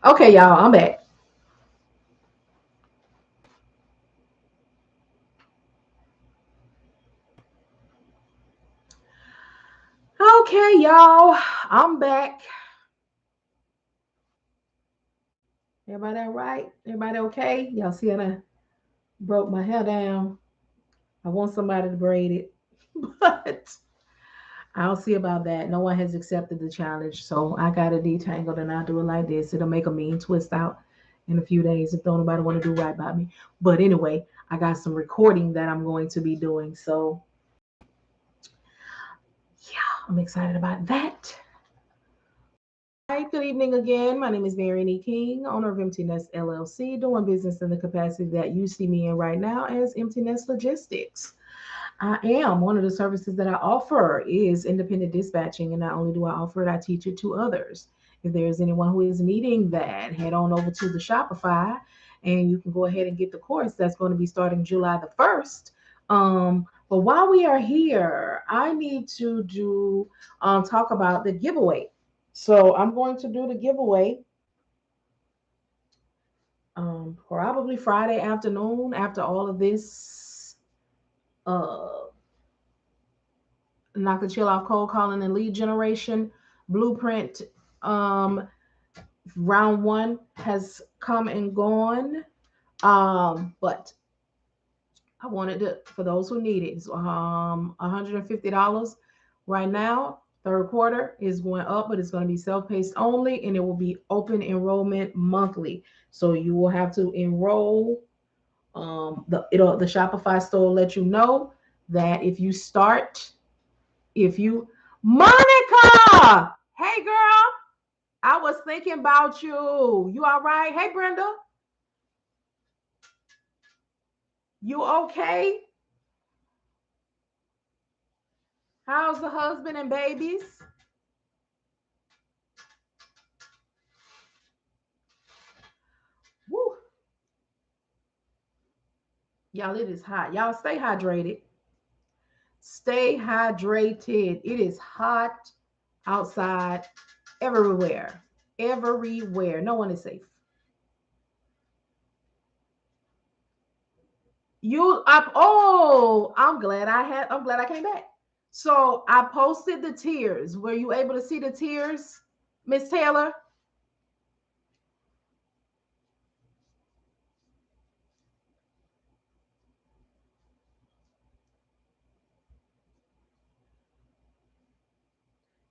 Okay, y'all, I'm back. Okay, y'all, I'm back. Everybody all right? Everybody okay? Y'all see how I broke my hair down? I want somebody to braid it, but I'll see about that. No one has accepted the challenge, so I got it detangled and I'll do it like this. It'll make a mean twist out in a few days if don't nobody want to do right by me. But anyway, I got some recording that I'm going to be doing, so yeah, I'm excited about that. Hi, good evening again. My name is Marian E. King, owner of Empty Nest LLC, doing business in the capacity that you see me in right now as Empty Nest Logistics. I am one of the services that I offer is independent dispatching, and not only do I offer it, I teach it to others. If there's anyone who is needing that, head on over to the Shopify, and you can go ahead and get the course that's going to be starting July the 1st. But while we are here, I need to do talk about the giveaway. So I'm going to do the giveaway probably Friday afternoon after all of this uh, knock the chill off cold calling and lead generation blueprint. Um, Round one has come and gone. But I wanted to, for those who need it, it's $150 right now. Third quarter is going up, but it's going to be self-paced only, and it will be open enrollment monthly. So you will have to enroll. The Shopify store will let you know that if you start, if you Monica, hey girl, I was thinking about you. You all right? Hey Brenda, you okay? How's the husband and babies? Woo. Y'all, it is hot. Y'all stay hydrated. Stay hydrated. It is hot outside everywhere. Everywhere. No one is safe. You up? Oh, I'm glad I came back. So I posted the tiers. Were you able to see the tiers, Miss Taylor?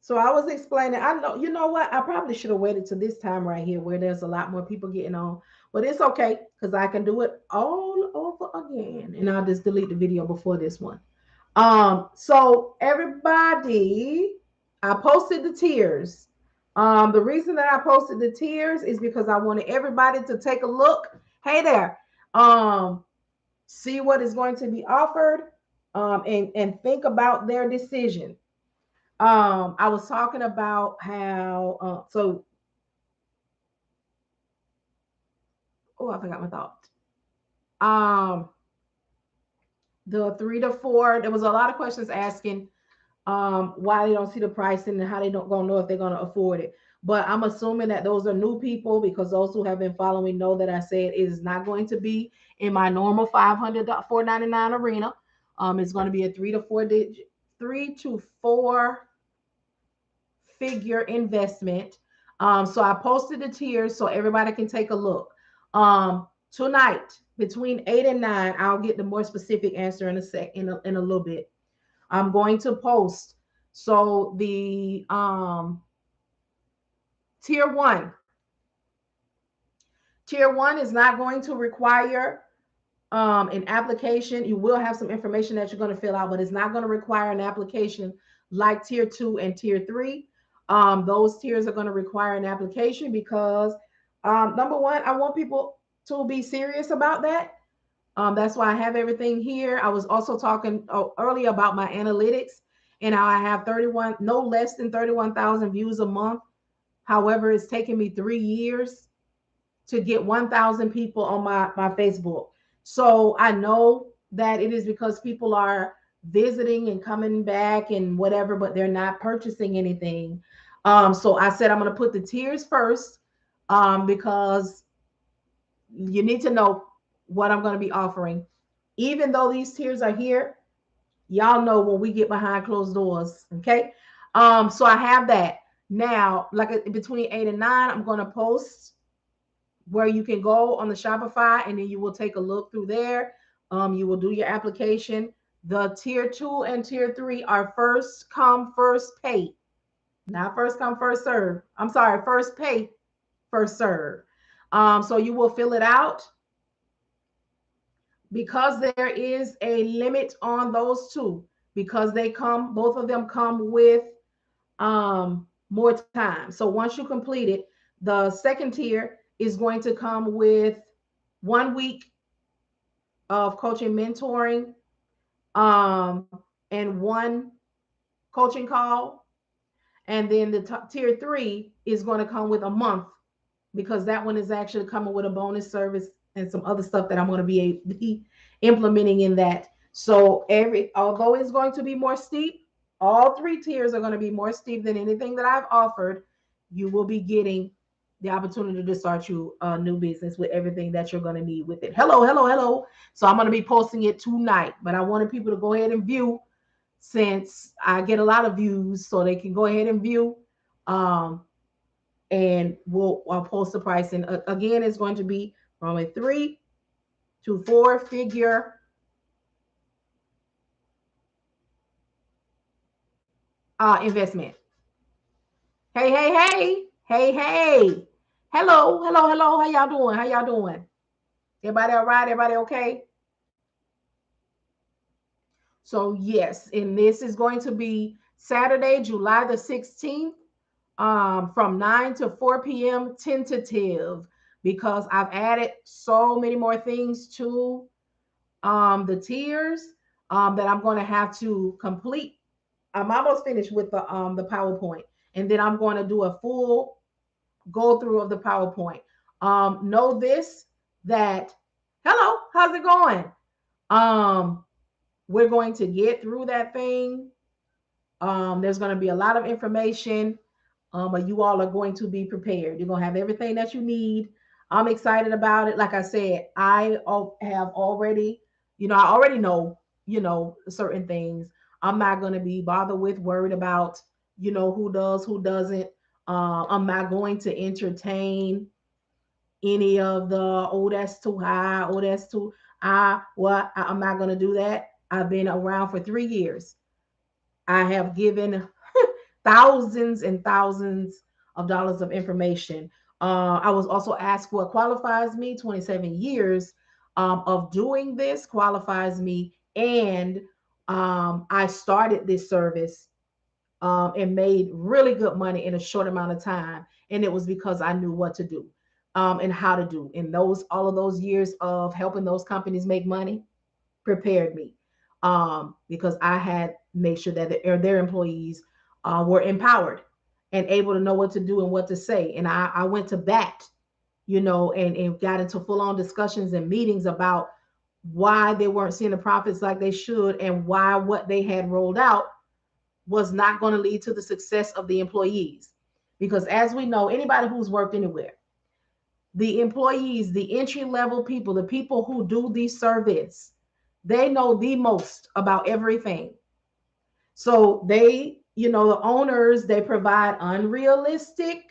So I was explaining. I know, you know what? I probably should have waited to this time right here where there's a lot more people getting on. But it's okay because I can do it all over again. And I'll just delete the video before this one. So everybody, I posted the tiers. The reason that I posted the tiers is because I wanted everybody to take a look. Hey there. See what is going to be offered. And think about their decision. I was talking about how oh, I forgot my thought. Um, the 3 to 4, there was a lot of questions asking why they don't see the pricing and how they don't gonna know if they're gonna afford it. But I'm assuming that those are new people because those who have been following know that I said it is not going to be in my normal 500 499 arena. It's going to be a 3 to 4 figure investment. So I posted the tiers so everybody can take a look. Tonight between 8 and 9, I'll get the more specific answer in a little bit. I'm going to post. So the tier one, tier one is not going to require an application. You will have some information that you're going to fill out, but it's not going to require an application like tier two and tier three. Those tiers are going to require an application because number one, I want people to be serious about that. That's why I have everything here. I was also talking earlier about my analytics and how I have 31, no less than 31,000 views a month. However, it's taken me 3 years to get 1,000 people on my Facebook. So I know that it is because people are visiting and coming back and whatever, but they're not purchasing anything. So I said I'm going to put the tiers first. because you need to know what I'm going to be offering. Even though these tiers are here, y'all know when we get behind closed doors. Okay. So I have that now, like between 8 and 9, I'm going to post where you can go on the Shopify, and then you will take a look through there. You will do your application. The tier 2 and tier 3 are first come, first pay, not first come, first serve. I'm sorry, first pay, first serve. So you will fill it out. Because there is a limit on those two, because both of them come with more time. So once you complete it, the second tier is going to come with 1 week of coaching, mentoring, and one coaching call. And then the tier 3 is going to come with a month, because that one is actually coming with a bonus service and some other stuff that I'm going to be implementing in that. So although it's going to be more steep, all 3 tiers are going to be more steep than anything that I've offered. You will be getting the opportunity to start you a new business with everything that you're going to need with it. Hello, hello, hello. So I'm going to be posting it tonight, but I wanted people to go ahead and view, since I get a lot of views, so they can go ahead and view. And I'll post the price. And again, it's going to be from a 3 to 4 figure investment. Hey, hey, hey, hey, hey. Hello, hello, hello. How y'all doing? How y'all doing? Everybody all right? Everybody okay? So yes, and this is going to be Saturday, July the 16th, from 9 to 4 p.m. tentative, because I've added so many more things to the tiers that I'm going to have to complete. I'm almost finished with the PowerPoint, and then I'm going to do a full go through of the PowerPoint. Know this, that hello, how's it going? We're going to get through that thing. There's going to be a lot of information, but you all are going to be prepared. You're going to have everything that you need. I'm excited about it. Like I said, I have already, I already know, certain things. I'm not going to be bothered with, worried about, who does, who doesn't. I'm not going to entertain any of the, oh, that's too high, oh, that's too high. I'm not going to do that. I've been around for 3 years. I have given thousands and thousands of dollars of information. I was also asked what qualifies me. 27 years of doing this qualifies me. And I started this service and made really good money in a short amount of time. And it was because I knew what to do and how to do. And all of those years of helping those companies make money prepared me, because I had made sure that their employees were empowered and able to know what to do and what to say. And I went to bat, and got into full on discussions and meetings about why they weren't seeing the profits like they should, and why what they had rolled out was not going to lead to the success of the employees. Because as we know, anybody who's worked anywhere, the employees, the entry level people, the people who do the service, they know the most about everything. So the owners, they provide unrealistic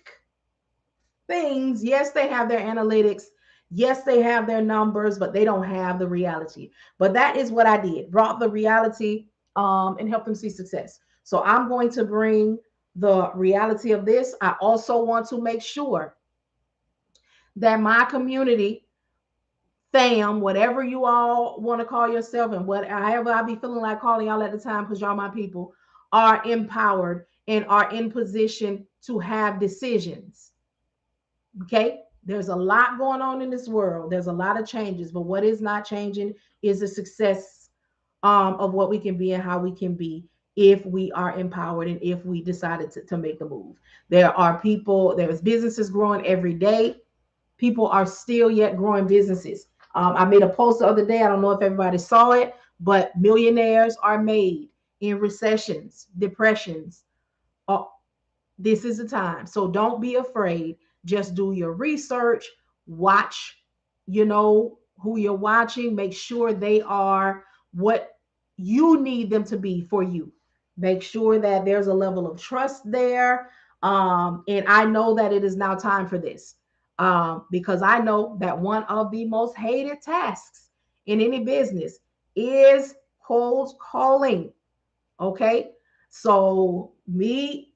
things. Yes, they have their analytics. Yes, they have their numbers, but they don't have the reality. But that is what I did, brought the reality and helped them see success. So I'm going to bring the reality of this. I also want to make sure that my community, fam, whatever you all want to call yourself, and however I be feeling like calling y'all at the time, because y'all my people, are empowered and are in position to have decisions. Okay, there's a lot going on in this world. There's a lot of changes, but what is not changing is the success of what we can be and how we can be if we are empowered and if we decided to make the move. There's businesses growing every day. People are still yet growing businesses. I made a post the other day. I don't know if everybody saw it, but millionaires are made in recessions, depressions. Uh, this is the time. So don't be afraid. Just do your research, watch, who you're watching, make sure they are what you need them to be for you. Make sure that there's a level of trust there. And I know that it is now time for this, because I know that one of the most hated tasks in any business is cold calling. Okay. So, me,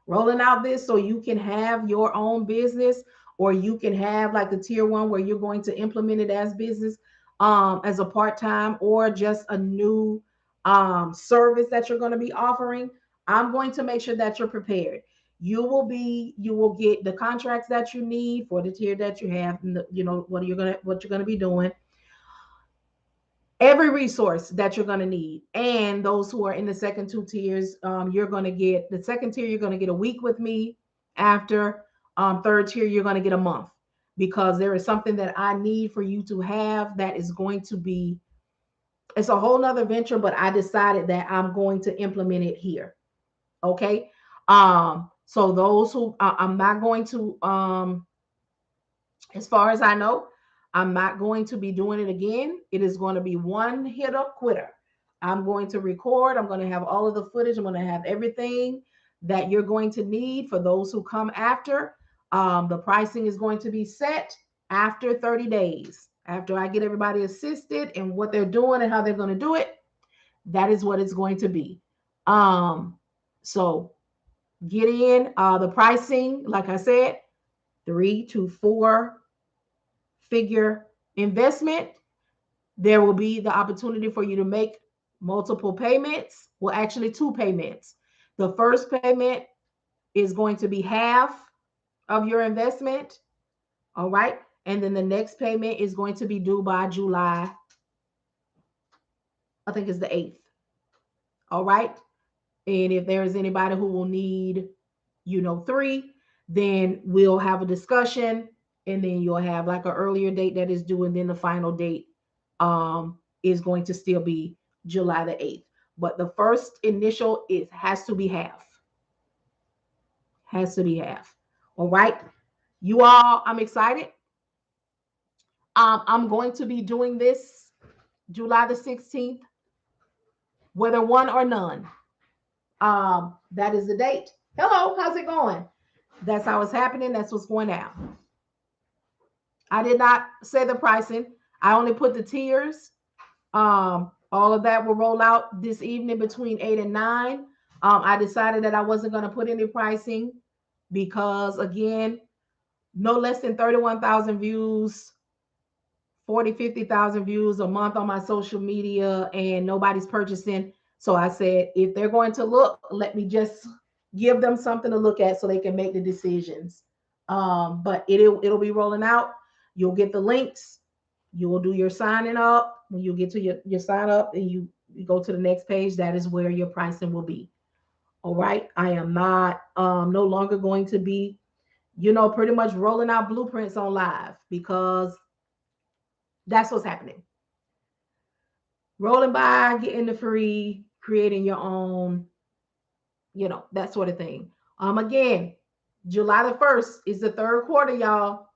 rolling out this so you can have your own business, or you can have like the tier one where you're going to implement it as business, as a part-time, or just a new service that you're going to be offering. I'm going to make sure that you're prepared. You will get the contracts that you need for the tier that you have, and what you're gonna be doing, every resource that you're going to need. And those who are in the second two tiers, you're going to get the second tier, you're going to get a week with me. After third tier, you're going to get a month, because there is something that I need for you to have that is going to be, it's a whole nother venture, but I decided that I'm going to implement it here. Okay. So those who, I'm not going to, as far as I know, I'm not going to be doing it again. It is going to be one hitter quitter. I'm going to record. I'm going to have all of the footage. I'm going to have everything that you're going to need for those who come after. The pricing is going to be set after 30 days. After I get everybody assisted and what they're doing and how they're going to do it, that is what it's going to be. So get in. The pricing, like I said, 3 to 4 figure investment. There will be the opportunity for you to make multiple payments. Well, actually, 2 payments. The first payment is going to be half of your investment. All right. And then the next payment is going to be due by July, I think it's the 8th. All right. And if there is anybody who will need, 3, then we'll have a discussion, and then you'll have like an earlier date that is due, and then the final date is going to still be July the 8th. But the first initial has to be half. Has to be half. All right. You all, I'm excited. I'm going to be doing this July the 16th, whether one or none. That is the date. Hello, how's it going? That's how it's happening. That's what's going down. I did not say the pricing. I only put the tiers. All of that will roll out this evening between 8 and 9. I decided that I wasn't going to put any pricing because, again, no less than 31,000 views, 40, 50,000 views a month on my social media, and nobody's purchasing. So I said, if they're going to look, let me just give them something to look at so they can make the decisions. But it'll be rolling out. You'll get the links. You will do your signing up. When you get to your sign up and you go to the next page, that is where your pricing will be. All right. I am not no longer going to be, pretty much rolling out blueprints on live, because that's what's happening. Rolling by, getting the free, creating your own, that sort of thing. Again, July the 1st is the third quarter, y'all.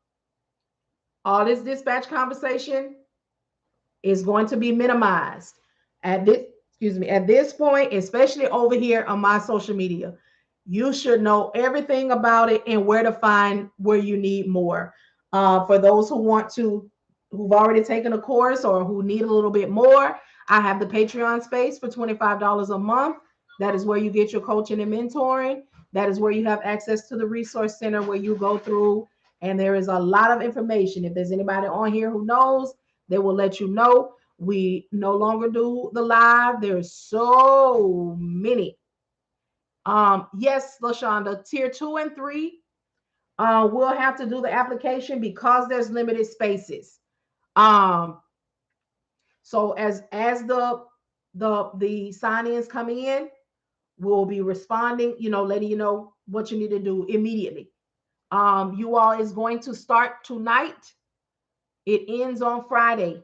All this dispatch conversation is going to be minimized at this point, especially over here on my social media. You should know everything about it and where to find where you need more. For those who've already taken a course or who need a little bit more, I have the Patreon space for $25 a month. That is where you get your coaching and mentoring. That is where you have access to the resource center where you go through, and there is a lot of information. If there's anybody on here who knows, they will let you know. We no longer do the live. There's so many. Yes, LaShonda, tier 2 and 3, we'll have to do the application because there's limited spaces. So as the sign-ins coming in, we'll be responding, letting you know what you need to do immediately. You all is going to start tonight. It ends on Friday.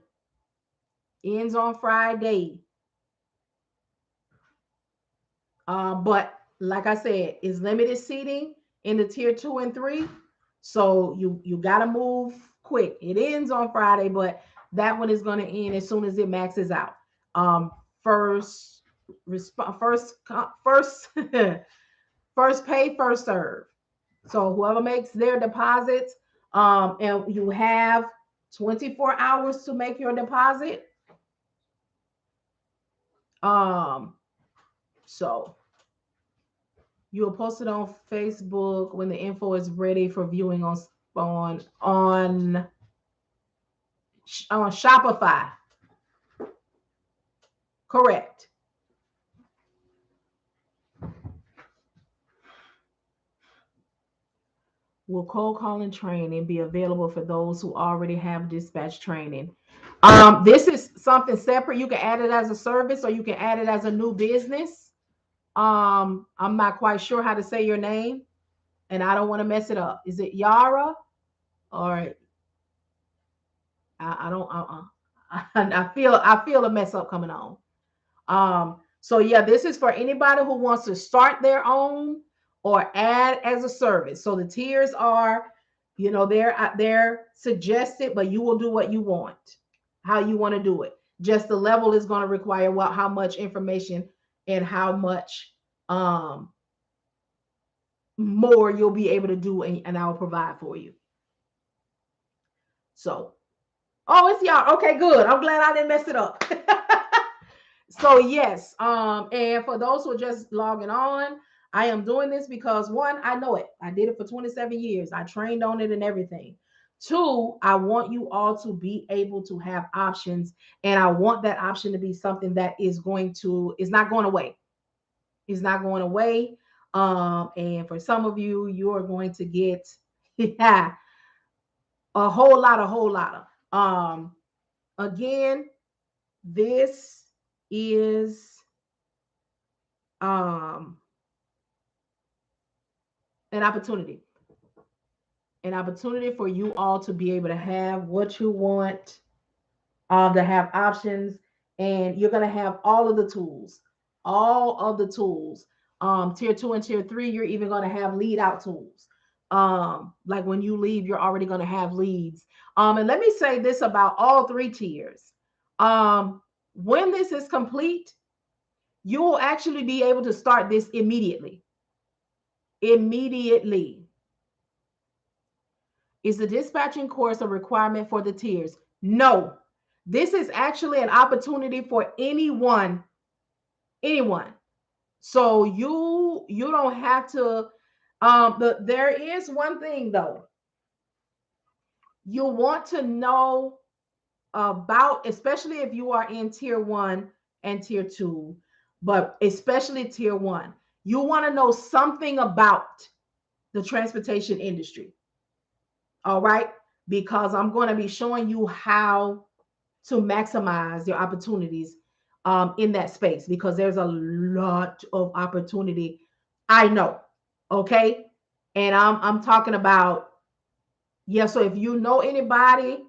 But like I said, it's limited seating in the tier 2 and 3. So you got to move quick. It ends on Friday, but that one is going to end as soon as it maxes out. First, first, first pay, first serve. So whoever makes their deposits, and you have 24 hours to make your deposit. So you'll post it on Facebook when the info is ready for viewing on Shopify. Correct. Will cold calling training be available for those who already have dispatch training? This is something separate. You can add it as a service or you can add it as a new business. I'm not quite sure how to say your name, and I don't want to mess it up. Is it Yara? Or I don't I feel a mess up coming on. So yeah, this is for anybody who wants to start their own or add as a service. So the tiers are, they're suggested, but you will do what you want, how you want to do it. Just the level is going to require how much information and how much more you'll be able to do, and I'll provide for you. So, oh, it's y'all. Okay, good. I'm glad I didn't mess it up. So yes, and for those who are just logging on, I am doing this because one, I know it. I did it for 27 years. I trained on it and everything. Two, I want you all to be able to have options, and I want that option to be something that is not going away. It's not going away. And for some of you, you are going to get yeah, a whole lot of. Again, this is an opportunity for you all to be able to have what you want, to have options, and you're going to have all of the tools. Tier 2 and tier 3, you're even going to have lead out tools. Like when you leave, you're already going to have leads. And let me say this about all 3 tiers. When this is complete, you will actually be able to start this immediately. Is the dispatching course a requirement for the tiers? No. This is actually an opportunity for anyone. So you don't have to. There is one thing though. You want to know about, especially if you are in tier 1 and tier 2, but especially tier 1, you want to know something about the transportation industry. All right, because I'm going to be showing you how to maximize your opportunities in that space, because there's a lot of opportunity. I know. Okay. And I'm talking about, yeah. So if you know anybody,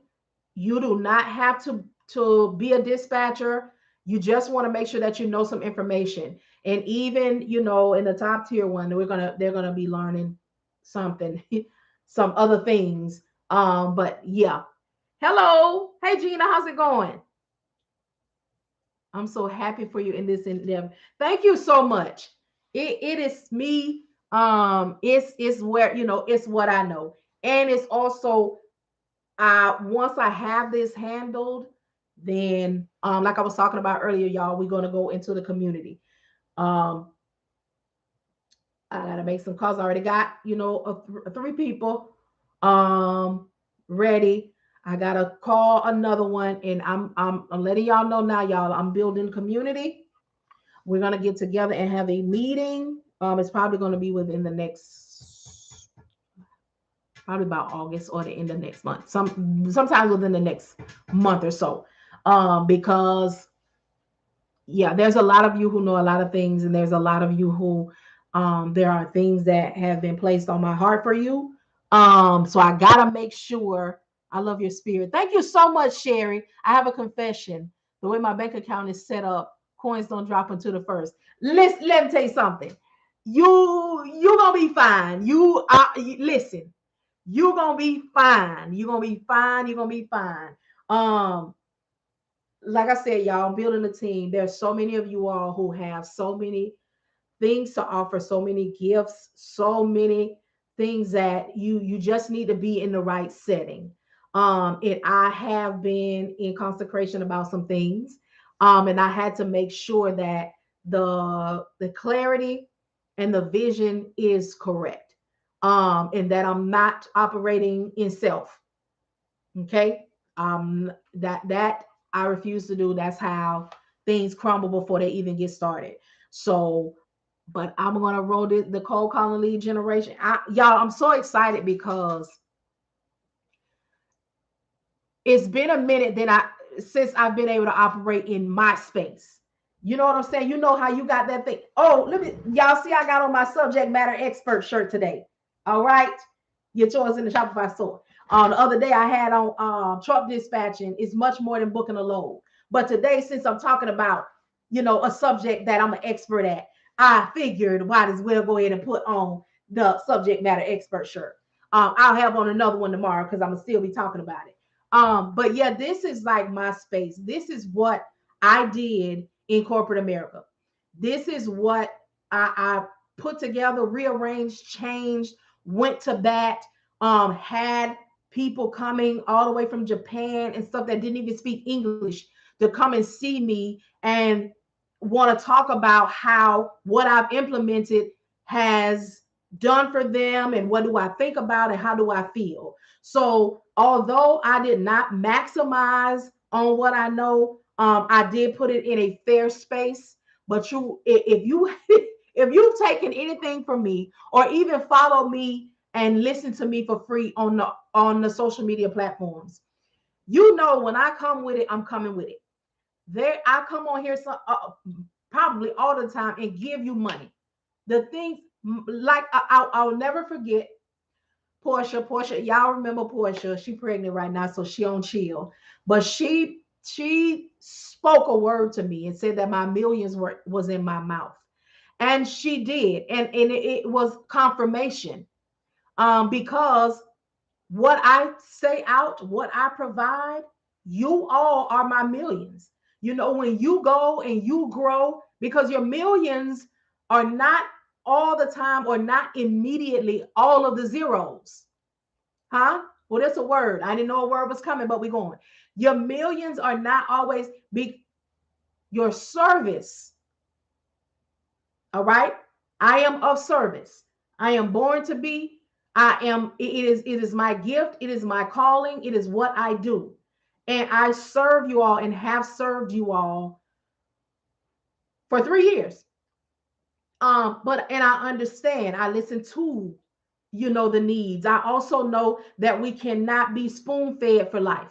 you do not have to be a dispatcher. You just want to make sure that you know some information. And even, in the top tier 1, they're gonna be learning something, some other things. But yeah. Hello. Hey Gina, how's it going? I'm so happy for you in this endeavor. Thank you so much. It is me. It's where, it's what I know. And it's also, once I have this handled, then like I was talking about earlier, y'all, we're going to go into the community. I gotta make some calls. I already got, 3 people ready. I gotta call another one, and I'm letting y'all know now, y'all. I'm building community. We're gonna get together and have a meeting. It's probably gonna be within the next, probably about August or the end of next month. Sometimes within the next month or so. Because yeah, there's a lot of you who know a lot of things, and there's a lot of you who there are things that have been placed on my heart for you. So I gotta make sure. I love your spirit. Thank you so much, Sherry. I have a confession. The way my bank account is set up, coins don't drop until the first. Let me tell you something. You're gonna be fine. Listen. You're gonna be fine. You're gonna be fine. You're gonna be fine. Um, like I said, y'all, I'm building a team. There's so many of you all who have so many things to offer, so many gifts, so many things that you just need to be in the right setting. And I have been in consecration about some things, and I had to make sure that the clarity and the vision is correct, and that I'm not operating in self. Okay, that I refuse to do. That's how things crumble before they even get started. So but I'm gonna roll the cold calling lead generation. Y'all, I'm so excited because it's been a minute that since I've been able to operate in my space. You know what I'm saying? You know how you got that thing. Oh, let me y'all see I got on my subject matter expert shirt today. All right. Get yours in the Shopify store. The other day I had on truck dispatching is much more than booking a load. But today, since I'm talking about, a subject that I'm an expert at, I figured might as well go ahead and put on the subject matter expert shirt. I'll have on another one tomorrow because I'm gonna still be talking about it. But yeah, this is like my space. This is what I did in corporate America. This is what I put together, rearranged, changed, went to bat, had people coming all the way from Japan and stuff that didn't even speak English to come and see me and want to talk about how what I've implemented has done for them and what do I think about and how do I feel. So although I did not maximize on what I know, I did put it in a fair space. But if you if you've taken anything from me or even follow me and listen to me for free on the social media platforms, you know when I come with it, I'm coming with it. There, I come on here probably all the time and give you money. The things like I'll never forget Portia, y'all remember Portia? She pregnant right now, so she on chill. But she spoke a word to me and said that my millions was in my mouth, and she did, and it was confirmation. Because what I say out, what I provide, you all are my millions. When you go and you grow, because your millions are not all the time or not immediately all of the zeros. Huh? Well, that's a word. I didn't know a word was coming, but we're going. Your millions are not always be your service. All right. I am of service. I am born to be. It is my gift. It is my calling. It is what I do. And I serve you all and have served you all for 3 years. But I understand. I listen to, the needs. I also know that we cannot be spoon fed for life.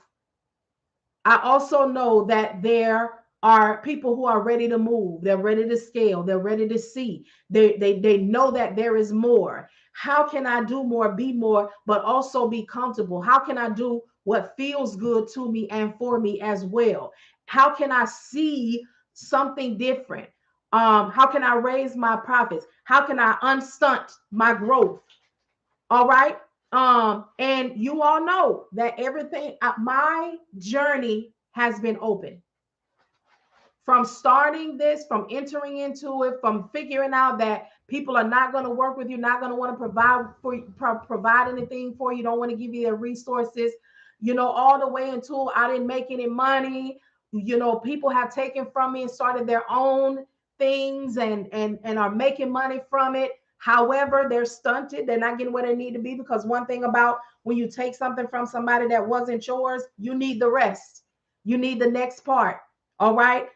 I also know that there are people who are ready to move. They're ready to scale. They're ready to see. They know that there is more. How can I do more, be more, but also be comfortable? How can I do what feels good to me and for me as well? How can I see something different? How can I raise my profits? How can I unstunt my growth? All right. And you all know that everything, my journey has been open from starting this, from entering into it, from figuring out that people are not going to work with you, not going to want to provide anything for you, don't want to give you their resources, all the way until I didn't make any money. People have taken from me and started their own things and are making money from it. However, they're stunted. They're not getting where they need to be because one thing about when you take something from somebody that wasn't yours, you need the rest. You need the next part. All right.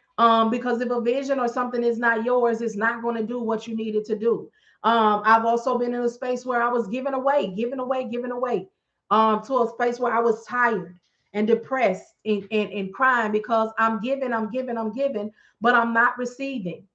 Because if a vision or something is not yours, it's not going to do what you need it to do. I've also been in a space where I was giving away, to a space where I was tired and depressed and crying because I'm giving, but I'm not receiving.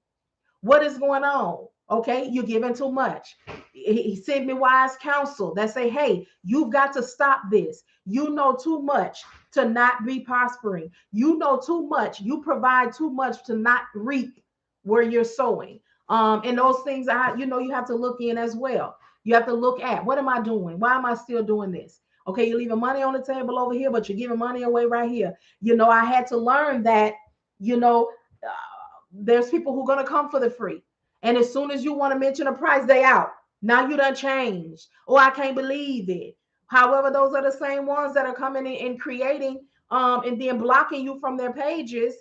What is going on? Okay, you're giving too much. He sent me wise counsel that say, hey, you've got to stop this. You know too much to not be prospering. You know too much. You provide too much to not reap where you're sowing. And those things you have to look in as well. You have to look at, what am I doing? Why am I still doing this? Okay, you're leaving money on the table over here, but you're giving money away right here. I had to learn that, you know, there's people who are going to come for the free. And as soon as you want to mention a price, they out. Now you done changed. Oh, I can't believe it. However, those are the same ones that are coming in and creating and then blocking you from their pages.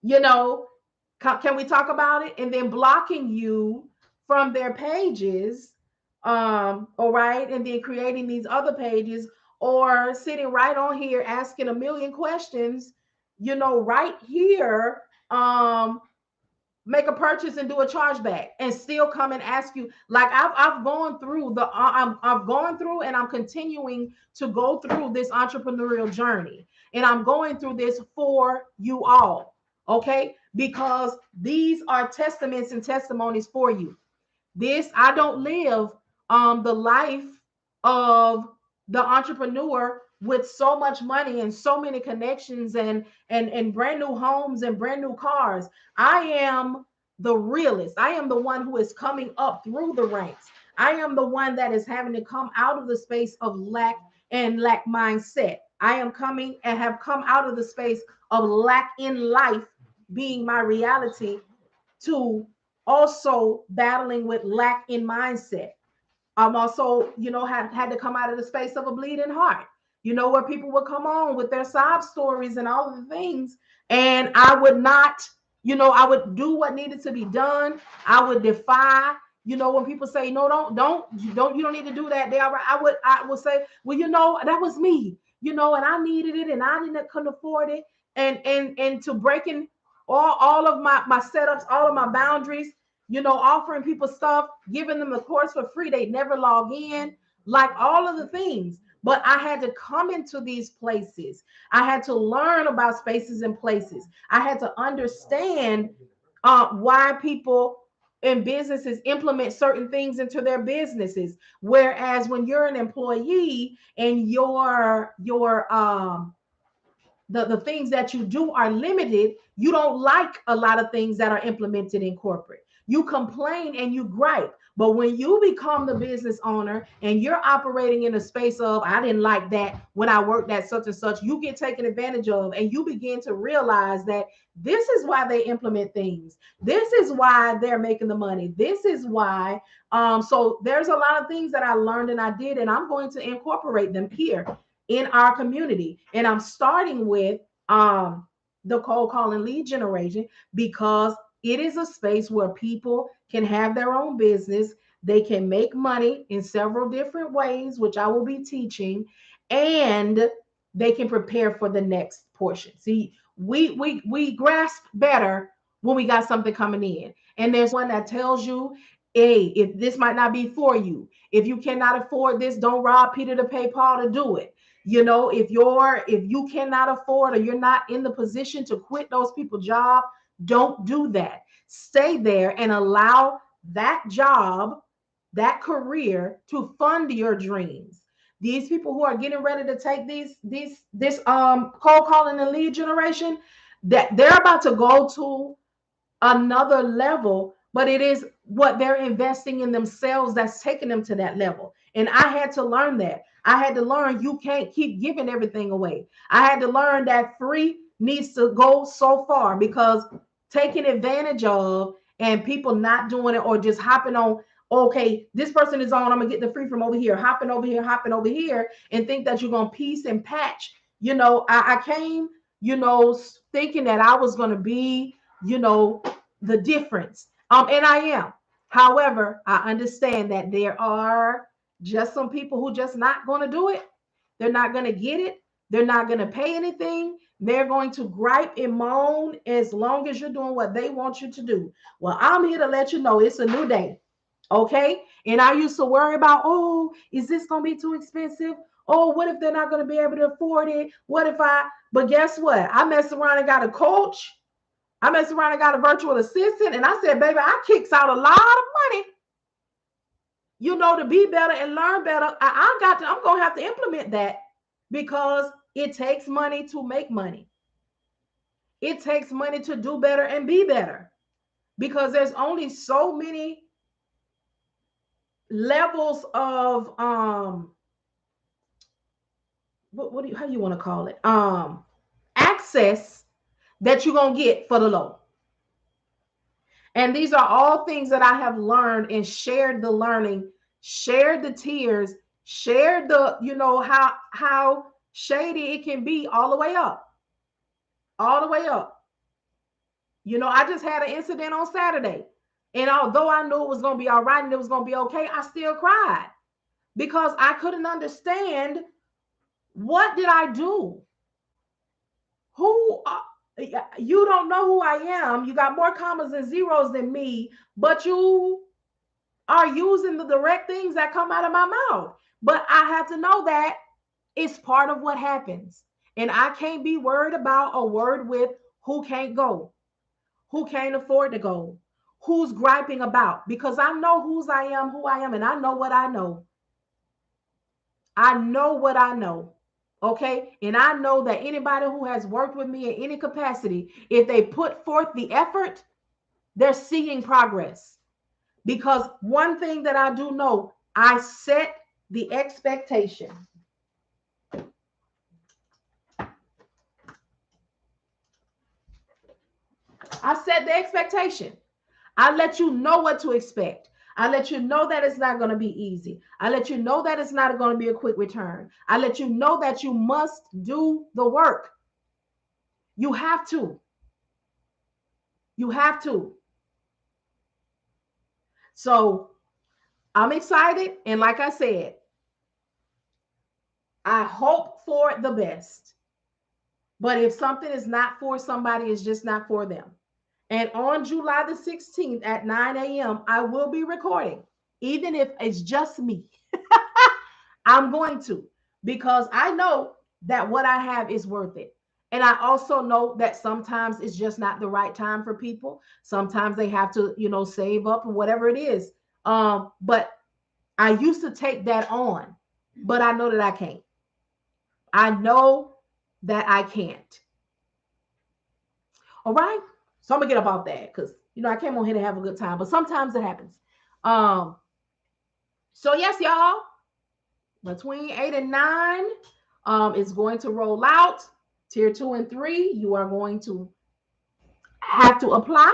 You know, can we talk about it? And then blocking you from their pages. All right, and then creating these other pages, or sitting right on here asking a million questions, right here. Make a purchase and do a chargeback and still come and ask you, like, I've gone through I've gone through and I'm continuing to go through this entrepreneurial journey, and I'm going through this for you all, okay, because these are testaments and testimonies for you. I don't live the life of the entrepreneur with so much money and so many connections and brand new homes and brand new cars. I am the realist. I am the one who is coming up through the ranks. I am the one that is having to come out of the space of lack and lack mindset. I am coming and have come out of the space of lack in life being my reality, to also battling with lack in mindset. I'm also, had to come out of the space of a bleeding heart, where people would come on with their sob stories and all of the things. And I would not, I would do what needed to be done. I would defy, when people say, no, you don't need to do that. They are right. I would say, well, that was me, and I needed it and couldn't afford it. And to breaking all of my setups, all of my boundaries, offering people stuff, giving them the course for free. They never log in, like all of the things. But I had to come into these places. I had to learn about spaces and places. I had to understand why people in businesses implement certain things into their businesses. Whereas when you're an employee and the things that you do are limited, you don't like a lot of things that are implemented in corporate. You complain and you gripe. But when you become the business owner and you're operating in a space of, I didn't like that when I worked at such and such, you get taken advantage of, and you begin to realize that this is why they implement things. This is why they're making the money. This is why. So there's a lot of things that I learned and I did, and I'm going to incorporate them here in our community. And I'm starting with the cold calling lead generation, because it is a space where people can have their own business. They can make money in several different ways, which I will be teaching, and they can prepare for the next portion. See, we grasp better when we got something coming in. And there's one that tells you, hey, if this might not be for you, if you cannot afford this, don't rob Peter to pay Paul to do it. If you cannot afford, or you're not in the position to quit those people's job, don't do that. Stay there and allow that job, that career, to fund your dreams. These people who are getting ready to take this cold calling and lead generation, that they're about to go to another level, but it is what they're investing in themselves that's taking them to that level. And I had to learn that. I had to learn you can't keep giving everything away. I had to learn that free needs to go so far, because taking advantage of and people not doing it, or just hopping on, okay, this person is on, I'm gonna get the free from over here, hopping over here, and think that you're gonna piece and patch. I came, thinking that I was gonna be, the difference. And I am. However, I understand that there are just some people who just not going to do it. They're not going to get it. They're not going to pay anything. They're going to gripe and moan as long as you're doing what they want you to do. Well, I'm here to let you know it's a new day. Okay. And I used to worry about, oh, is this going to be too expensive? Oh, what if they're not going to be able to afford it? But guess what? I messed around and got a coach. I messed around and got a virtual assistant, and I said, baby, I kicks out a lot of money, to be better and learn better. I'm going to have to implement that, because it takes money to make money. It takes money to do better and be better, because there's only so many levels of how you want to call it, access that you're going to get for the low. And these are all things that I have learned and shared the learning, shared the tears, shared the, how shady it can be all the way up. All the way up. I just had an incident on Saturday. And although I knew it was going to be all right and it was going to be okay, I still cried because I couldn't understand, what did I do? You don't know who I am. You got more commas and zeros than me, but you are using the direct things that come out of my mouth. But I had to know that it's part of what happens. And I can't be worried about or worried with who can't go, who can't afford to go, who's griping about, because I know who I am, and I know what I know. I know what I know. Okay. And I know that anybody who has worked with me in any capacity, if they put forth the effort, they're seeing progress. Because one thing that I do know, I set the expectation. I set the expectation. I let you know what to expect. I let you know that it's not going to be easy. I let you know that it's not going to be a quick return. I let you know that you must do the work. You have to. You have to. So I'm excited. And like I said, I hope for the best. But if something is not for somebody, it's just not for them. And on July the 16th at 9 a.m., I will be recording, even if it's just me. I'm going to, because I know that what I have is worth it. And I also know that sometimes it's just not the right time for people. Sometimes they have to, save up or whatever it is. But I used to take that on, but I know that I can't. I know that I can't. All right. So I'm gonna get about that because I came on here to have a good time, but sometimes it happens. So yes, y'all, between 8 and 9 is going to roll out. Tier 2 and 3, you are going to have to apply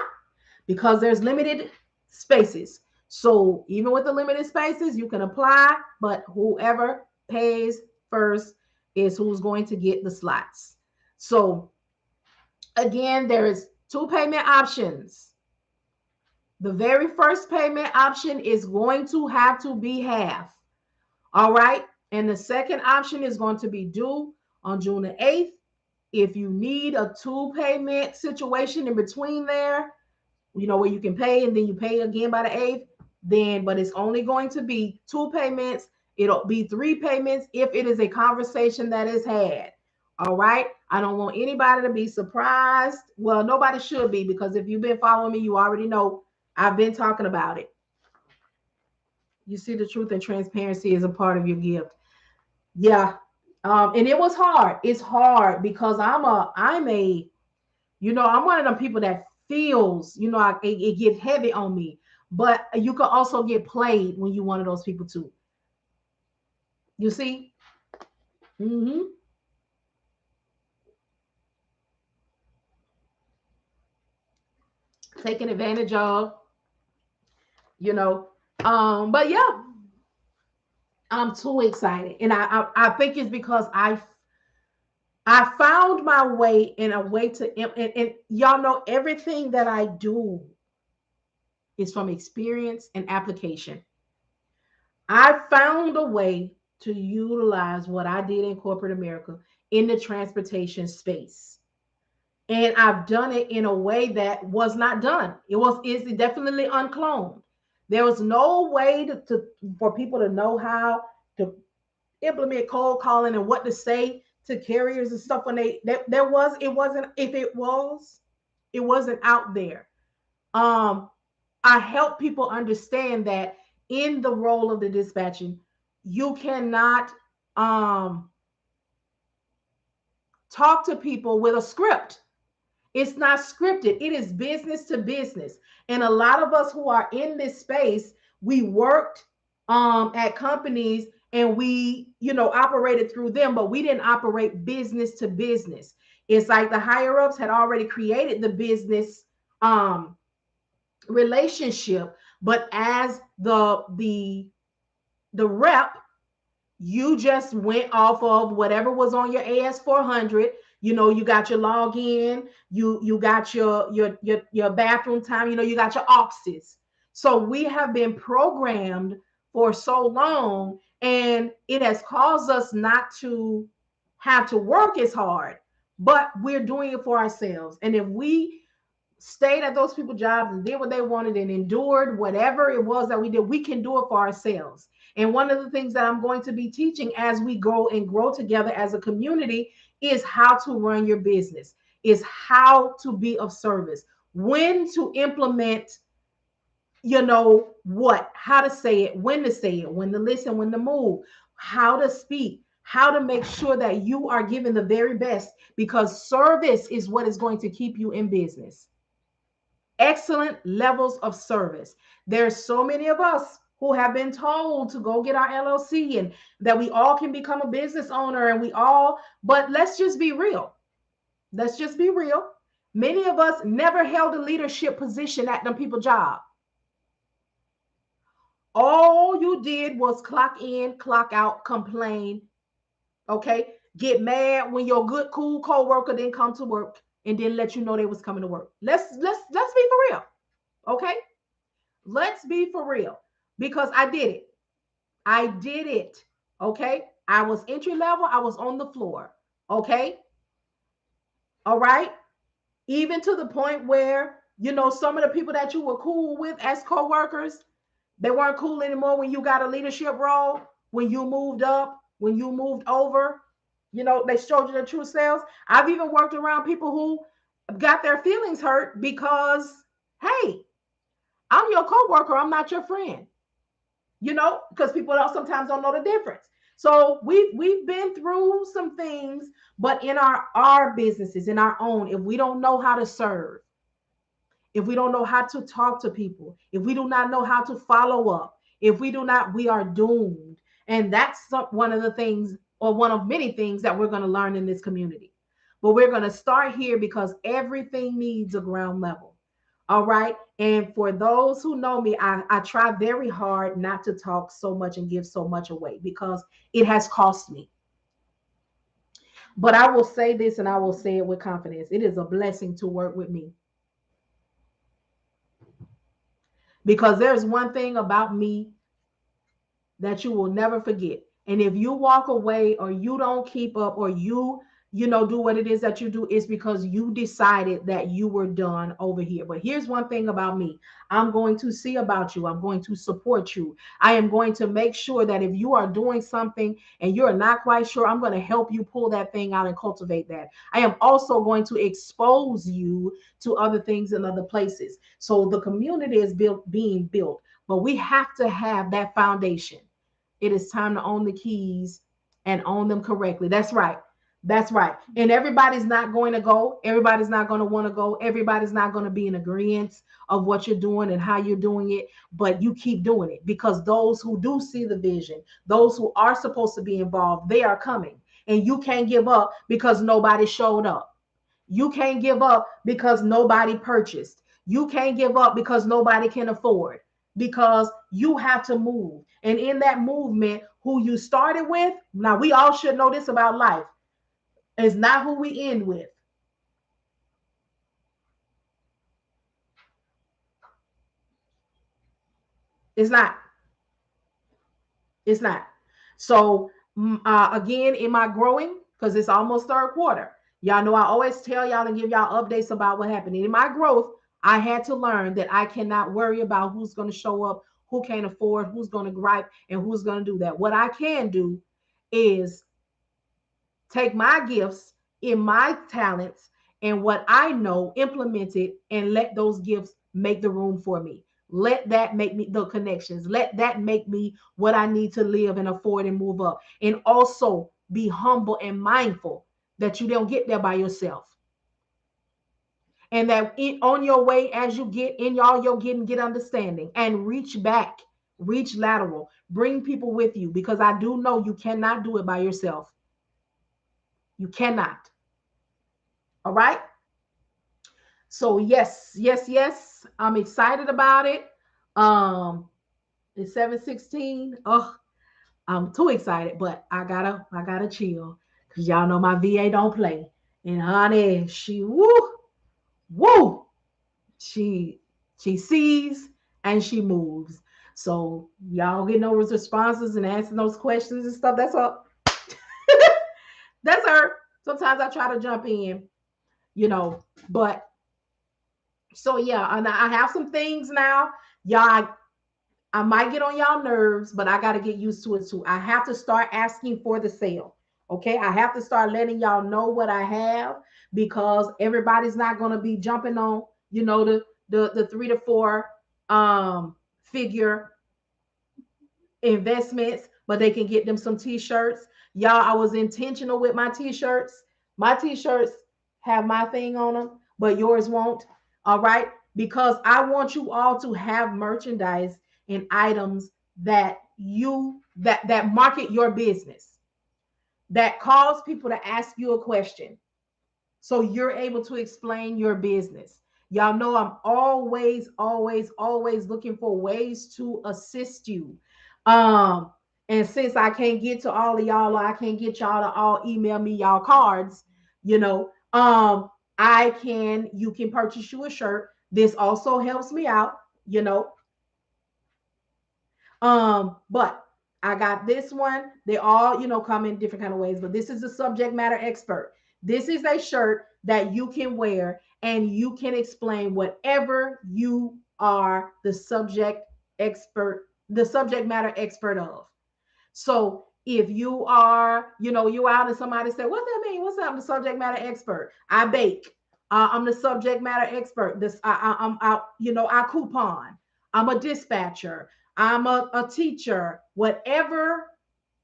because there's limited spaces. So even with the limited spaces, you can apply, but whoever pays first is who's going to get the slots. So again, there is 2 payment options. The very first payment option is going to have to be half. All right. And the second option is going to be due on June the 8th. If you need a 2 payment situation in between there, where you can pay and then you pay again by the 8th, then, but it's only going to be 2 payments. It'll be 3 payments if it is a conversation that is had. All right. I don't want anybody to be surprised. Well, nobody should be, because if you've been following me, you already know I've been talking about it. You see, the truth and transparency is a part of your gift. Yeah. And it was hard. It's hard because I'm one of them people that feels, it gets heavy on me, but you can also get played when you're one of those people too. You see? Mm-hmm. Taken advantage of, but yeah, I'm too excited. And I think it's because I found my way in a way to, and y'all know everything that I do is from experience and application. I found a way to utilize what I did in corporate America in the transportation space. And I've done it in a way that was not done. It's definitely uncloned. There was no way for people to know how to implement cold calling and what to say to carriers and stuff when it wasn't out there. I help people understand that in the role of the dispatching, you cannot talk to people with a script. It's not scripted. It is business to business. And a lot of us who are in this space, we worked at companies, and we, operated through them, but we didn't operate business to business. It's like the higher ups had already created the business um relationship, but as the rep, you just went off of whatever was on your AS400. You got your login, you got your bathroom time, you got your auxes. So we have been programmed for so long, and it has caused us not to have to work as hard, but we're doing it for ourselves. And if we stayed at those people's jobs and did what they wanted and endured whatever it was that we did, we can do it for ourselves. And one of the things that I'm going to be teaching as we go and grow together as a community is how to run your business, is how to be of service, when to implement, how to say it, when to listen, when to move, how to speak, how to make sure that you are giving the very best, because service is what is going to keep you in business. Excellent levels of service. There's so many of us who have been told to go get our LLC and that we all can become a business owner, and but let's just be real. Let's just be real. Many of us never held a leadership position at them people job. All you did was clock in, clock out, complain, okay? Get mad when your good, cool coworker didn't come to work and didn't let you know they was coming to work. Let's be for real. Okay? Let's be for real, because I did it. I did it. Okay? I was entry level, I was on the floor. Okay? All right? Even to the point where, some of the people that you were cool with as coworkers, they weren't cool anymore when you got a leadership role, when you moved up, when you moved over. They showed you their true selves. I've even worked around people who got their feelings hurt because, hey, I'm your coworker, I'm not your friend. Because people sometimes don't know the difference. So we've been through some things, but in our businesses, in our own, if we don't know how to serve, if we don't know how to talk to people, if we do not know how to follow up, if we do not, we are doomed. And that's one of the things, or one of many things that we're going to learn in this community. But we're going to start here because everything needs a ground level. All right. And for those who know me, I try very hard not to talk so much and give so much away because it has cost me. But I will say this, and I will say it with confidence. It is a blessing to work with me. Because there's one thing about me that you will never forget. And if you walk away or you don't keep up or do what it is that you do, it's because you decided that you were done over here. But here's one thing about me. I'm going to see about you. I'm going to support you. I am going to make sure that if you are doing something and you're not quite sure, I'm going to help you pull that thing out and cultivate that. I am also going to expose you to other things in other places. So the community is being built, but we have to have that foundation. It is time to own the keys and own them correctly. That's right. That's right. And everybody's not going to go. Everybody's not going to want to go. Everybody's not going to be in agreement of what you're doing and how you're doing it. But you keep doing it because those who do see the vision, those who are supposed to be involved, they are coming. And you can't give up because nobody showed up. You can't give up because nobody purchased. You can't give up because nobody can afford, because you have to move. And in that movement, who you started with, now we all should know this about life, is not who we end with. It's not. It's not. So, again, in my growing, because it's almost third quarter, y'all know I always tell y'all and give y'all updates about what happened. In my growth, I had to learn that I cannot worry about who's going to show up, who can't afford, who's going to gripe, and who's going to do that. What I can do is take my gifts in my talents and what I know, implement it, and let those gifts make the room for me. Let that make me the connections. Let that make me what I need to live and afford and move up. And also be humble and mindful that you don't get there by yourself. And that on your way, as you get in y'all, you're getting get understanding and reach back. Reach lateral. Bring people with you, because I do know you cannot do it by yourself. You cannot. All right. So yes, yes, yes. I'm excited about it. Um, it's 7:16. Oh, I'm too excited, but I gotta chill. Cause y'all know my VA don't play. And honey, she woo, she she sees and she moves. So y'all get those responses and asking those questions and stuff. That's all. That's her. Sometimes I try to jump in, you know, but so yeah, and I have some things now. Y'all, I might get on y'all nerves, but I got to get used to it too. I have to start asking for the sale. Okay. I have to start letting y'all know what I have, because everybody's not going to be jumping on, the 3 to 4 figure investments, but they can get them some t-shirts. Y'all, I was intentional with my t-shirts. My t-shirts have my thing on them, but yours won't. All right? Because I want you all to have merchandise and items that market your business, that cause people to ask you a question, so you're able to explain your business. Y'all know I'm always, always, always looking for ways to assist you. Um, and since I can't get to all of y'all, or I can't get y'all to all email me y'all cards, you know, you can purchase you a shirt. This also helps me out, you know. But I got this one. They all, come in different kind of ways, but this is the subject matter expert. This is a shirt that you can wear and you can explain whatever you are the subject matter expert of. So if you are, you out and somebody say, "What's that mean? What's that?" I'm the subject matter expert. I bake. I'm the subject matter expert. I'm out, I coupon. I'm a dispatcher. I'm a teacher. Whatever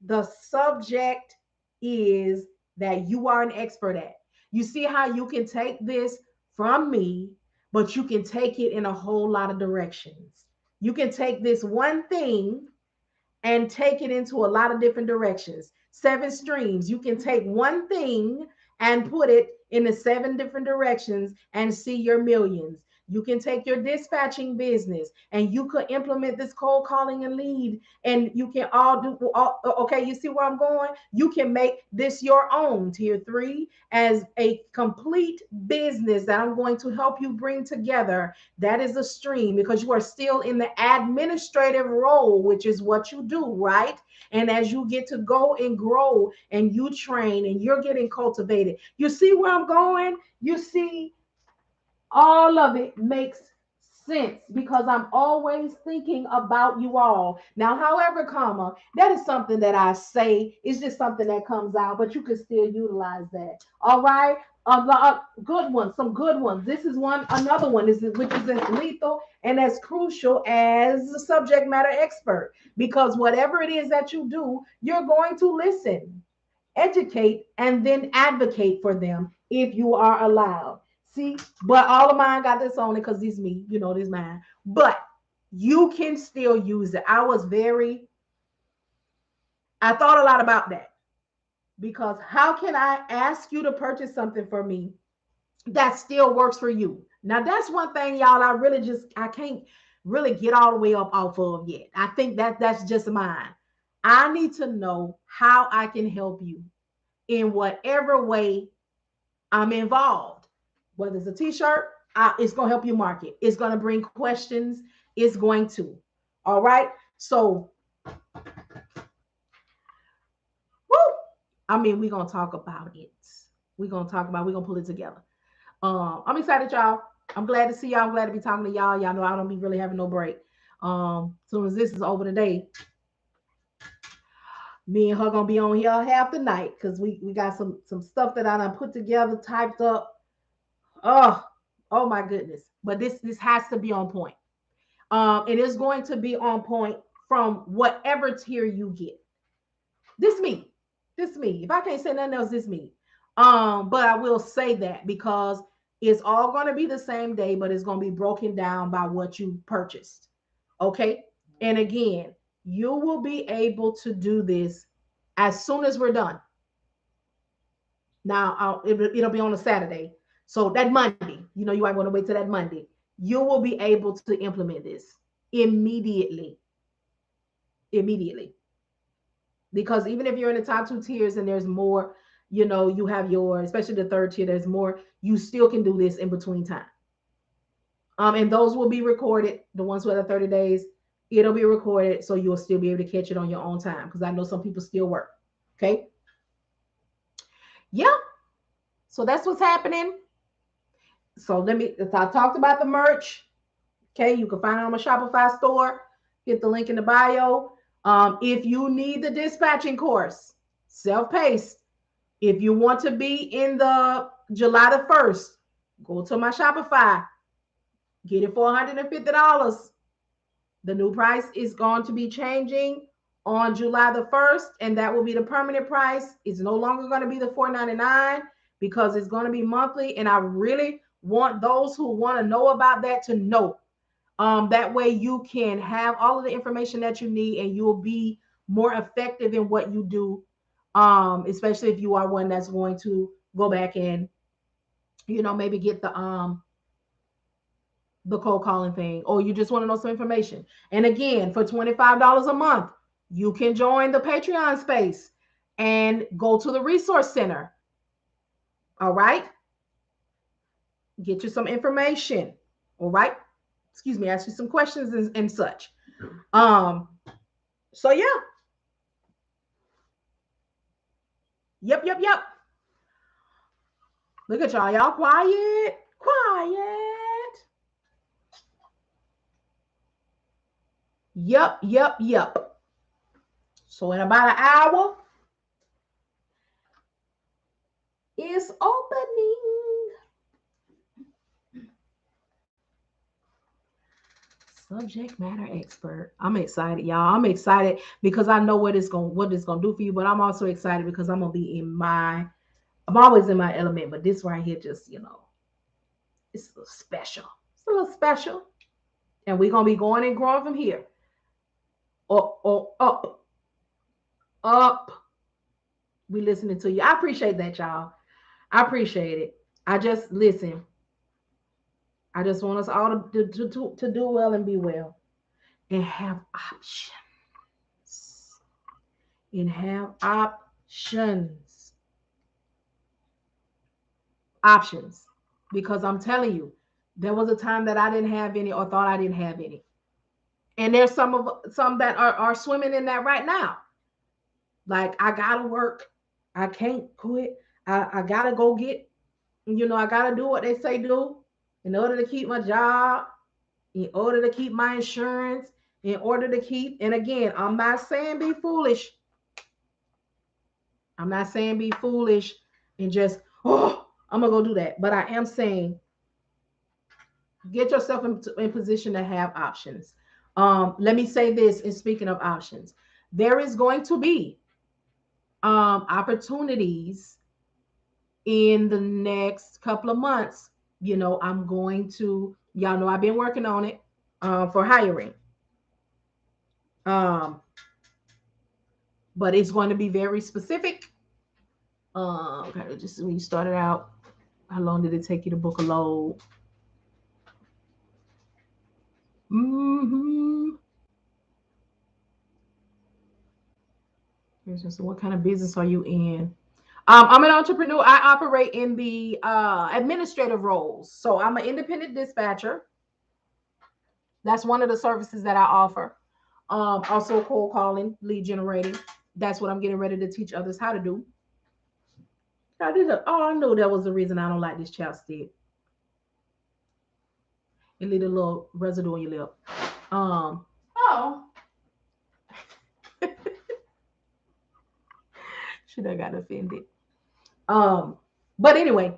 the subject is that you are an expert at. You see how you can take this from me, but you can take it in a whole lot of directions. You can take this one thing and take it into a lot of different directions. 7 streams. You can take one thing and put it in the 7 different directions and see your millions. You can take your dispatching business and you could implement this cold calling and lead, and you can okay, you see where I'm going? You can make this your own tier 3 as a complete business that I'm going to help you bring together. That is a stream, because you are still in the administrative role, which is what you do, right? And as you get to go and grow and you train and you're getting cultivated, you see where I'm going? You see, all of it makes sense because I'm always thinking about you all. Now, however, that is something that I say. It's just something that comes out, but you can still utilize that. All right. Good ones, some good ones. This is another one, which is as lethal and as crucial as the subject matter expert, because whatever it is that you do, you're going to listen, educate, and then advocate for them if you are allowed. See, but all of mine got this on it because this me, this mine. But you can still use it. I thought a lot about that, because how can I ask you to purchase something for me that still works for you? Now that's one thing, y'all, I can't really get all the way up off of yet. I think that's just mine. I need to know how I can help you in whatever way I'm involved. Whether it's a t-shirt, it's going to help you market. It's going to bring questions. It's going to. All right. So, woo, we're going to talk about it. We're going to pull it together. I'm excited, y'all. I'm glad to see y'all. I'm glad to be talking to y'all. Y'all know I don't be really having no break. As soon as this is over today, me and her gonna be on here half the night, because we got some stuff that I done put together, typed up. Oh my goodness. But this has to be on point. It is going to be on point from whatever tier you get. This me. If I can't say nothing else, this me. But I will say that because it's all going to be the same day, but it's going to be broken down by what you purchased. Okay. And again, you will be able to do this as soon as we're done. Now, it'll be on a Saturday. So that Monday, you might want to wait till that Monday. You will be able to implement this immediately. Immediately. Because even if you're in the top two tiers and there's more, you have your, especially the third tier, there's more, you still can do this in between time. And those will be recorded. The ones who have the 30 days, it'll be recorded. So you'll still be able to catch it on your own time. Because I know some people still work. Okay. Yeah. So that's what's happening. So I talked about the merch. Okay. You can find it on my Shopify store. Hit the link in the bio. If you need the dispatching course, self-paced, if you want to be in the July the 1st, go to my Shopify. Get it for $150. The new price is going to be changing on July the 1st, and that will be the permanent price. It's no longer going to be the $4.99 because it's going to be monthly, and I really want those who want to know about that to know. That way you can have all of the information that you need, and you'll be more effective in what you do, especially if you are one that's going to go back and, maybe get the cold calling thing, or you just want to know some information. And again, for $25 a month, you can join the Patreon space and go to the resource center. All right. Get you some information. All right. Excuse me, ask you some questions and such. So yeah. Yep. Look at y'all. Y'all quiet. Yep. So in about an hour, it's opening. Subject matter expert. I'm excited, y'all. I'm excited because I know what it's gonna do for you, but I'm also excited because I'm always in my element, but this right here just, it's a little special. It's a little special. And we're gonna be going and growing from here. Up. We listening to you. I appreciate that, y'all. I appreciate it. I just listen. I just want us all to do well and be well and have options. Options. Because I'm telling you, there was a time that I didn't have any or thought I didn't have any. And there's some that are swimming in that right now. Like, I gotta work. I can't quit. I gotta go get, I gotta do what they say do in order to keep my job, in order to keep my insurance, in order to keep, and again, I'm not saying be foolish. I'm not saying be foolish and just, I'm gonna go do that. But I am saying get yourself in position to have options. Let me say this in speaking of options. There is going to be opportunities in the next couple of months. I'm going to, y'all know I've been working on it for hiring. But it's going to be very specific. Okay, just when you started out, how long did it take you to book a load? So what kind of business are you in? I'm an entrepreneur. I operate in the administrative roles. So I'm an independent dispatcher. That's one of the services that I offer. Also cold calling, lead generating. That's what I'm getting ready to teach others how to do. I knew that was the reason I don't like this chapstick. It leave a little residue on your lip. Should have got offended. But anyway.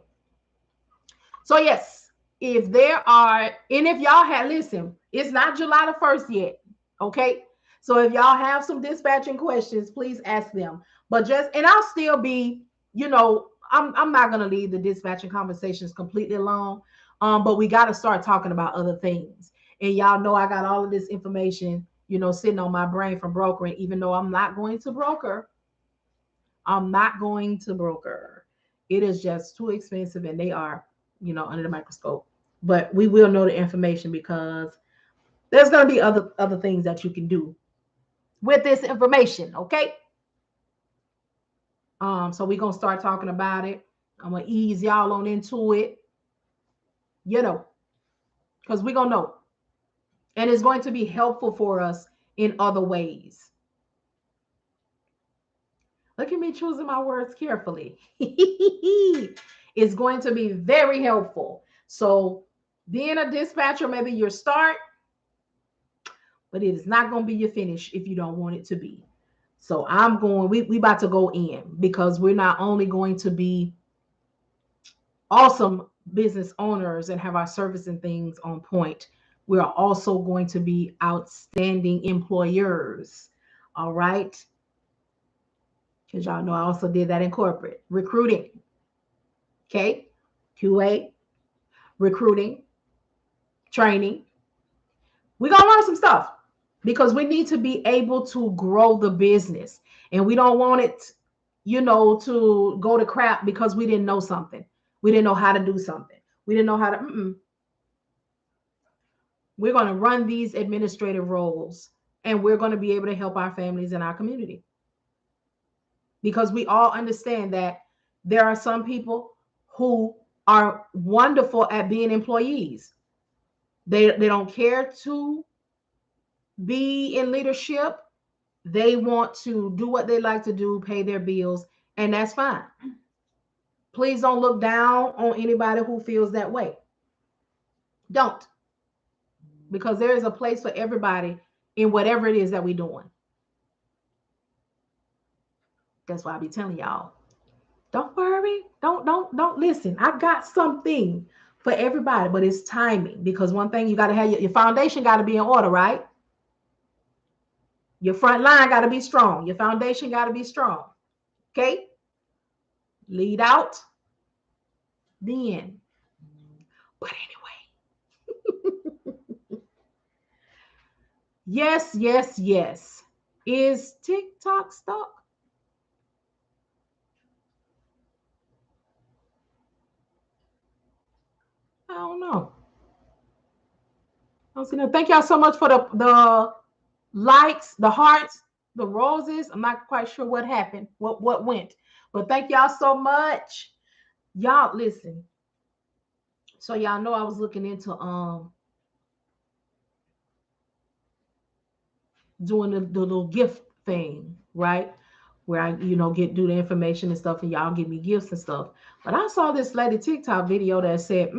So yes, if y'all had, listen, it's not July the 1st yet. Okay. So if y'all have some dispatching questions, please ask them. But and I'll still be, I'm not going to leave the dispatching conversations completely alone. But we got to start talking about other things. And y'all know I got all of this information sitting on my brain from brokering, even though I'm not going to broker. I'm not going to broker. It is just too expensive and they are, under the microscope. But we will know the information because there's going to be other things that you can do with this information, okay? So we're going to start talking about it. I'm going to ease y'all on into it, because we're going to know. And it's going to be helpful for us in other ways. Look at me choosing my words carefully. It's going to be very helpful. So being a dispatcher may be your start, but it is not going to be your finish if you don't want it to be. So we about to go in because we're not only going to be awesome business owners and have our service and things on point, we are also going to be outstanding employers. All right. Because y'all know I also did that in corporate recruiting. Okay. QA, recruiting, training. We're going to learn some stuff because we need to be able to grow the business. And we don't want it, to go to crap because we didn't know something. We didn't know how to do something. We didn't know how to. We're going to run these administrative roles and we're going to be able to help our families and our community. Because we all understand that there are some people who are wonderful at being employees. They don't care to be in leadership. They want to do what they like to do, pay their bills, and that's fine. Please don't look down on anybody who feels that way. Don't. Because there is a place for everybody in whatever it is that we're doing. That's why I be telling y'all, don't worry. Don't listen. I got something for everybody, but it's timing. Because one thing, you got to have your foundation got to be in order, right? Your front line got to be strong. Your foundation got to be strong. Okay? Lead out, then. But anyway. Yes. Is TikTok stuck? I don't know. Thank y'all so much for the likes, the hearts, the roses. I'm not quite sure what happened, what went, but thank y'all so much. Y'all listen. So y'all know I was looking into doing the little gift thing, right? Where I, do the information and stuff, and y'all give me gifts and stuff. But I saw this lady TikTok video that said,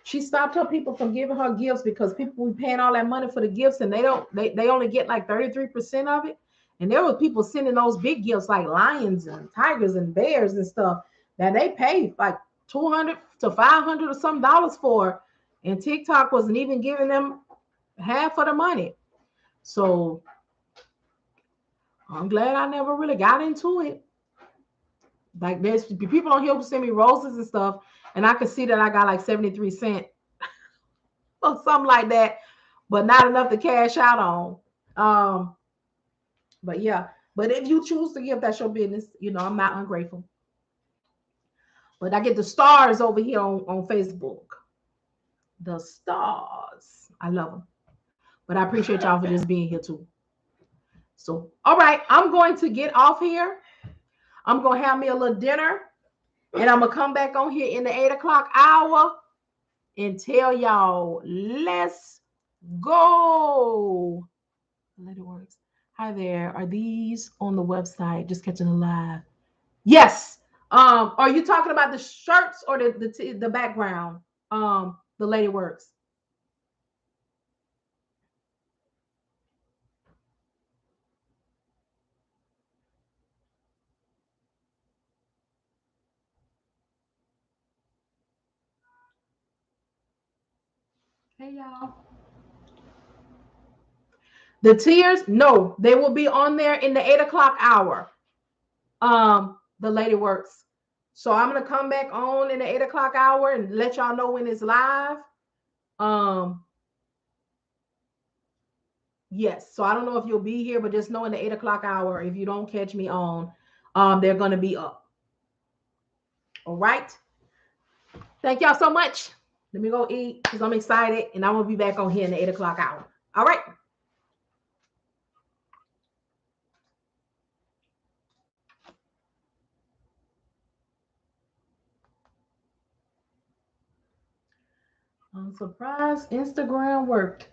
she stopped her people from giving her gifts because people were paying all that money for the gifts, and they only get like 33% of it. And there were people sending those big gifts like lions and tigers and bears and stuff that they paid like $200 to $500 or some dollars for, and TikTok wasn't even giving them half of the money. So I'm glad I never really got into it. Like there's people on here who send me roses and stuff, and I could see that I got like 73 cents or something like that, but not enough to cash out on. But yeah, but if you choose to give, that's your business. I'm not ungrateful. But I get the stars over here on Facebook. The stars. I love them. But I appreciate y'all for just being here too. So, all right, I'm going to get off here. I'm going to have me a little dinner. And I'm going to come back on here in the 8 o'clock hour and tell y'all, let's go. Let it work. Hi there. Are these on the website? Just catching a live. Yes. Are you talking about the shirts or the background? The Lady Works. Hey y'all. The tiers, no, they will be on there in the 8 o'clock hour. The Lady Works. So I'm gonna come back on in the 8 o'clock hour and let y'all know when it's live. Yes. So I don't know if you'll be here, but just know in the 8 o'clock hour, if you don't catch me on, they're going to be up. All right. Thank y'all so much. Let me go eat because I'm excited, and I'm going to be back on here in the 8 o'clock hour. All right. I'm surprised Instagram worked.